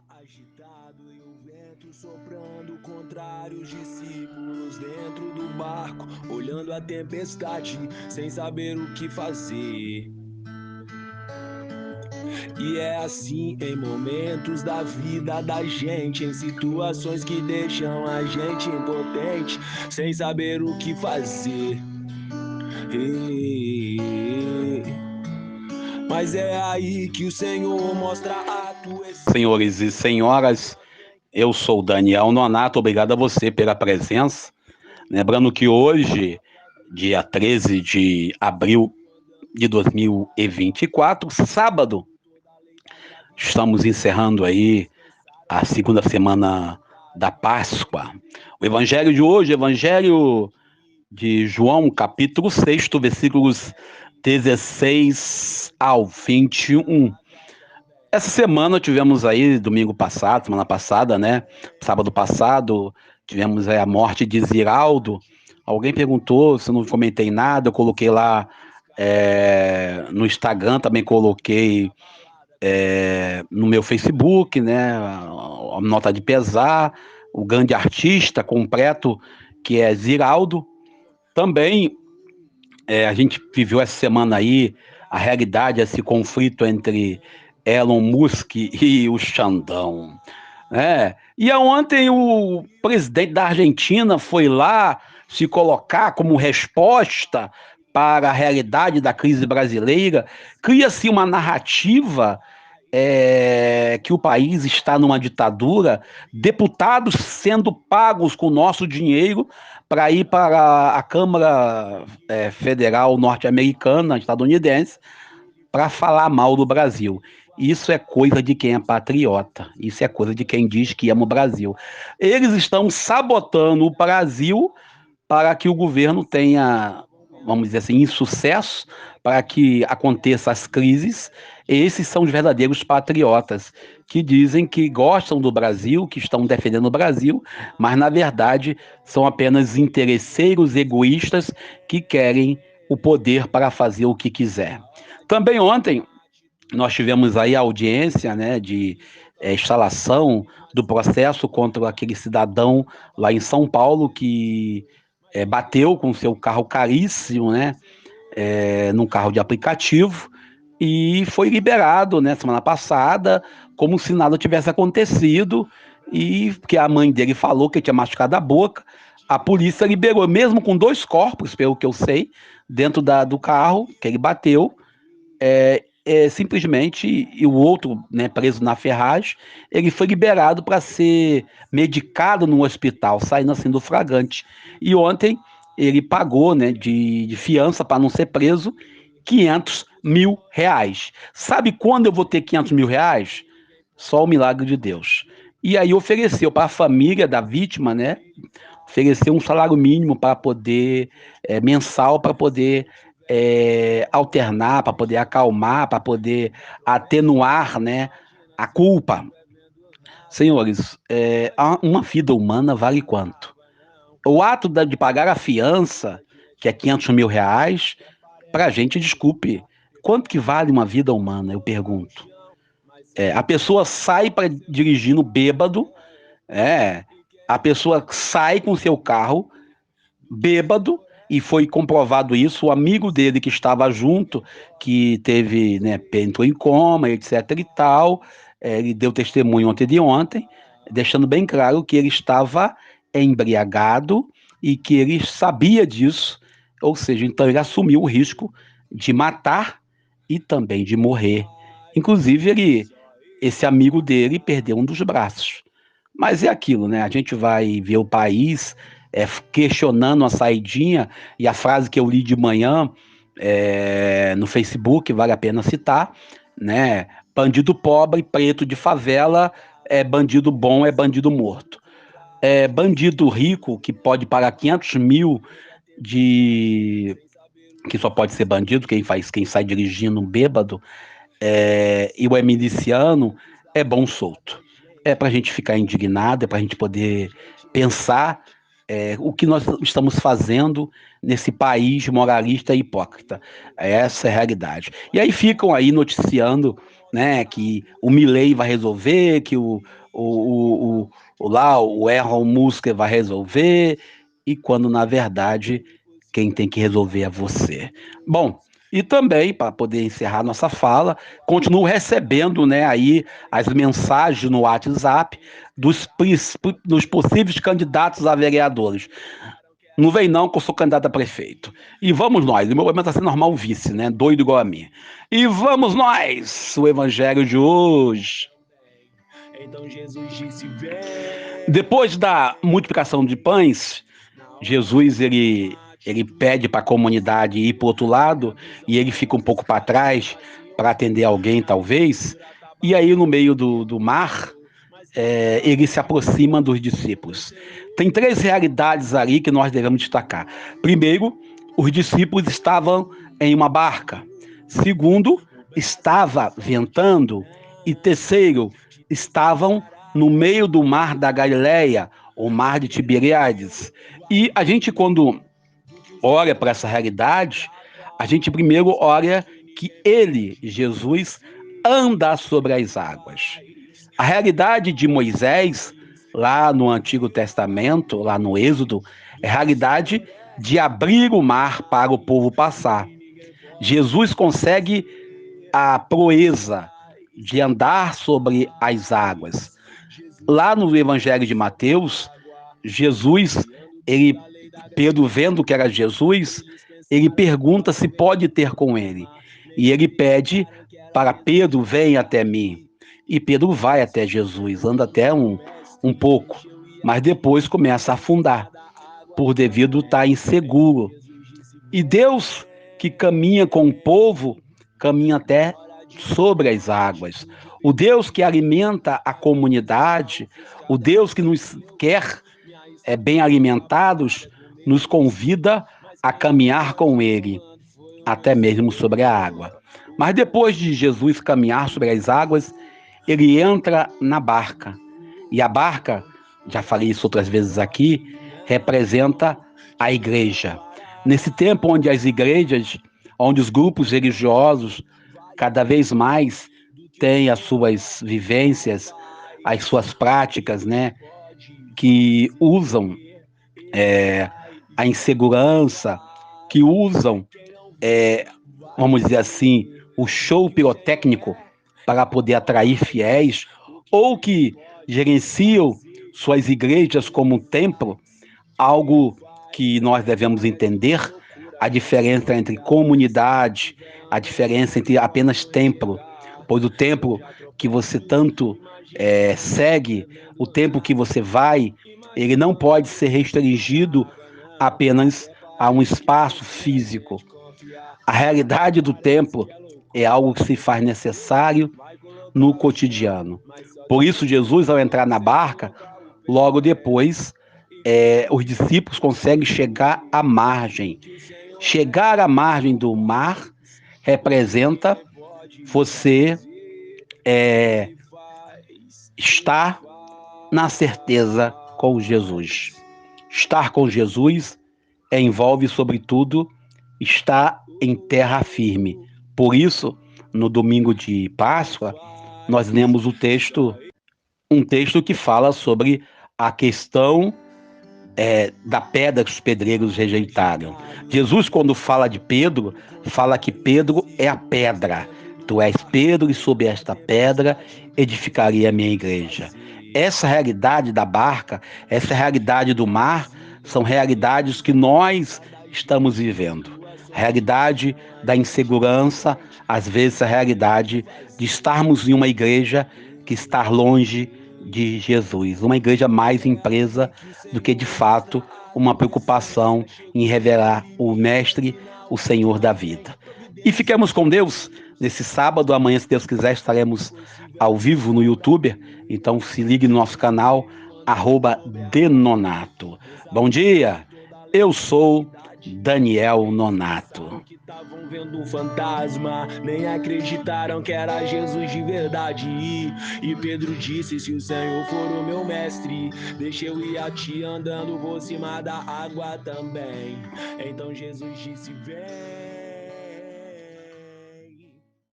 Agitado e o vento soprando contra os discípulos dentro do barco, olhando a tempestade sem saber o que fazer. E é assim em momentos da vida da gente, em situações que deixam a gente impotente, sem saber o que fazer. Mas é aí que o Senhor mostra a tua essência. Senhores e senhoras, eu sou Daniel Nonato, obrigado a você pela presença. Lembrando que hoje, dia 13 de abril de 2024, sábado, estamos encerrando aí a segunda semana da Páscoa. O evangelho de hoje, evangelho de João, capítulo 6, versículos 16 ao 21. Essa semana tivemos aí, domingo passado, semana passada, né? Sábado passado, tivemos aí a morte de Ziraldo. Alguém perguntou se eu não comentei nada, eu coloquei lá no Instagram, também coloquei no meu Facebook, né? A nota de pesar, o grande artista completo que é Ziraldo. Também a gente viveu essa semana aí a realidade, esse conflito entre Elon Musk e o Xandão. E ontem o presidente da Argentina foi lá se colocar como resposta para a realidade da crise brasileira. Cria-se uma narrativa que o país está numa ditadura, deputados sendo pagos com o nosso dinheiro para ir para a Câmara Federal norte-americana, estadunidense, para falar mal do Brasil. Isso é coisa de quem é patriota, isso é coisa de quem diz que ama o Brasil. Eles estão sabotando o Brasil para que o governo tenha, vamos dizer assim, insucesso, para que aconteçam as crises. Esses são os verdadeiros patriotas, que dizem que gostam do Brasil, que estão defendendo o Brasil, mas na verdade são apenas interesseiros egoístas que querem o poder para fazer o que quiser. Também ontem nós tivemos aí a audiência, né, de instalação do processo contra aquele cidadão lá em São Paulo que bateu com seu carro caríssimo, né, num carro de aplicativo, e foi liberado, né, semana passada, como se nada tivesse acontecido, e que a mãe dele falou que ele tinha machucado a boca. A polícia liberou, mesmo com 2 corpos, pelo que eu sei, dentro do carro que ele bateu, simplesmente, e o outro, né, preso na ferragem, ele foi liberado para ser medicado no hospital, saindo assim do flagrante. E ontem ele pagou, né, de fiança para não ser preso, R$ 500.000. Sabe quando eu vou ter R$ 500.000? Só o milagre de Deus. E aí ofereceu para a família da vítima, né, ofereceu um salário mínimo para poder, mensal, para poder alternar, para poder acalmar, para poder atenuar, né, a culpa. Senhores, uma vida humana vale quanto? O ato de pagar a fiança, que é R$ 500.000, para a gente, desculpe, quanto que vale uma vida humana, eu pergunto. A pessoa sai para dirigindo bêbado, é, a pessoa sai com seu carro bêbado, e foi comprovado isso, o amigo dele que estava junto, que teve, né, entrou em coma, etc e tal, ele deu testemunho ontem de ontem, deixando bem claro que ele estava embriagado e que ele sabia disso, ou seja, então ele assumiu o risco de matar e também de morrer. Inclusive, esse amigo dele perdeu um dos braços. Mas é aquilo, né? A gente vai ver o país questionando a saidinha, e a frase que eu li de manhã no Facebook, vale a pena citar, né? Bandido pobre, preto de favela, bandido bom, é bandido morto. Bandido rico, que pode pagar 500.000 de... que só pode ser bandido, quem sai dirigindo um bêbado, e o miliciano, é bom solto. É para a gente ficar indignado, é para a gente poder pensar o que nós estamos fazendo nesse país moralista e hipócrita. Essa é a realidade. E aí ficam aí noticiando né, que o Milley vai resolver, que o Elon Musk vai resolver, e quando na verdade quem tem que resolver é você. Bom, e também, para poder encerrar nossa fala, continuo recebendo, né, aí as mensagens no WhatsApp dos possíveis candidatos a vereadores. Não vem não, que eu sou candidato a prefeito. E vamos nós, o meu momento está sendo normal vice, né? Doido igual a mim. E vamos nós, o evangelho de hoje. Então Jesus disse: vem. Depois da multiplicação de pães, Jesus ele pede para a comunidade ir para o outro lado e ele fica um pouco para trás para atender alguém, talvez. E aí, no meio do mar, ele se aproxima dos discípulos. Tem três realidades ali que nós devemos destacar. Primeiro, os discípulos estavam em uma barca. Segundo, estava ventando. E terceiro, estavam no meio do mar da Galileia, o mar de Tiberíades. E a gente, quando olha para essa realidade, a gente primeiro olha que ele, Jesus, anda sobre as águas. A realidade de Moisés, lá no Antigo Testamento, lá no Êxodo, é a realidade de abrir o mar para o povo passar. Jesus consegue a proeza de andar sobre as águas. Lá no Evangelho de Mateus, Jesus, ele, Pedro vendo que era Jesus, ele pergunta se pode ter com ele. E ele pede para Pedro, vem até mim. E Pedro vai até Jesus, anda até um pouco, mas depois começa a afundar, por devido estar inseguro. E Deus, que caminha com o povo, caminha até sobre as águas. O Deus que alimenta a comunidade, o Deus que nos quer bem alimentados, nos convida a caminhar com Ele, até mesmo sobre a água. Mas depois de Jesus caminhar sobre as águas, ele entra na barca. E a barca, já falei isso outras vezes aqui, representa a igreja. Nesse tempo onde as igrejas, onde os grupos religiosos cada vez mais têm as suas vivências, as suas práticas, né, que usam a insegurança, que usam, vamos dizer assim, o show pirotécnico para poder atrair fiéis, ou que gerenciam suas igrejas como um templo, algo que nós devemos entender, a diferença entre comunidade, a diferença entre apenas templo, pois o templo que você tanto segue, o templo que você vai, ele não pode ser restringido apenas a um espaço físico. A realidade do templo é algo que se faz necessário no cotidiano. Por isso, Jesus, ao entrar na barca, logo depois, os discípulos conseguem chegar à margem. Chegar à margem do mar representa você estar na certeza com Jesus. Estar com Jesus envolve, sobretudo, estar em terra firme. Por isso, no domingo de Páscoa, nós lemos um texto que fala sobre a questão da pedra que os pedreiros rejeitaram. Jesus, quando fala de Pedro, fala que Pedro é a pedra. Tu és Pedro, e sob esta pedra edificaria a minha igreja. Essa realidade da barca, essa realidade do mar, são realidades que nós estamos vivendo. A realidade da insegurança, às vezes a realidade de estarmos em uma igreja que está longe de Jesus, uma igreja mais empresa do que de fato uma preocupação em revelar o Mestre, o Senhor da vida. E fiquemos com Deus nesse sábado. Amanhã, se Deus quiser, estaremos ao vivo no YouTube. Então se ligue no nosso canal, @denonato. Bom dia, eu sou Daniel Nonato. Estavam vendo um fantasma, nem acreditaram que era Jesus de verdade. E Pedro disse: se o Senhor for o meu mestre, deixa eu ir a ti andando por cima da água também. Então Jesus disse: vem.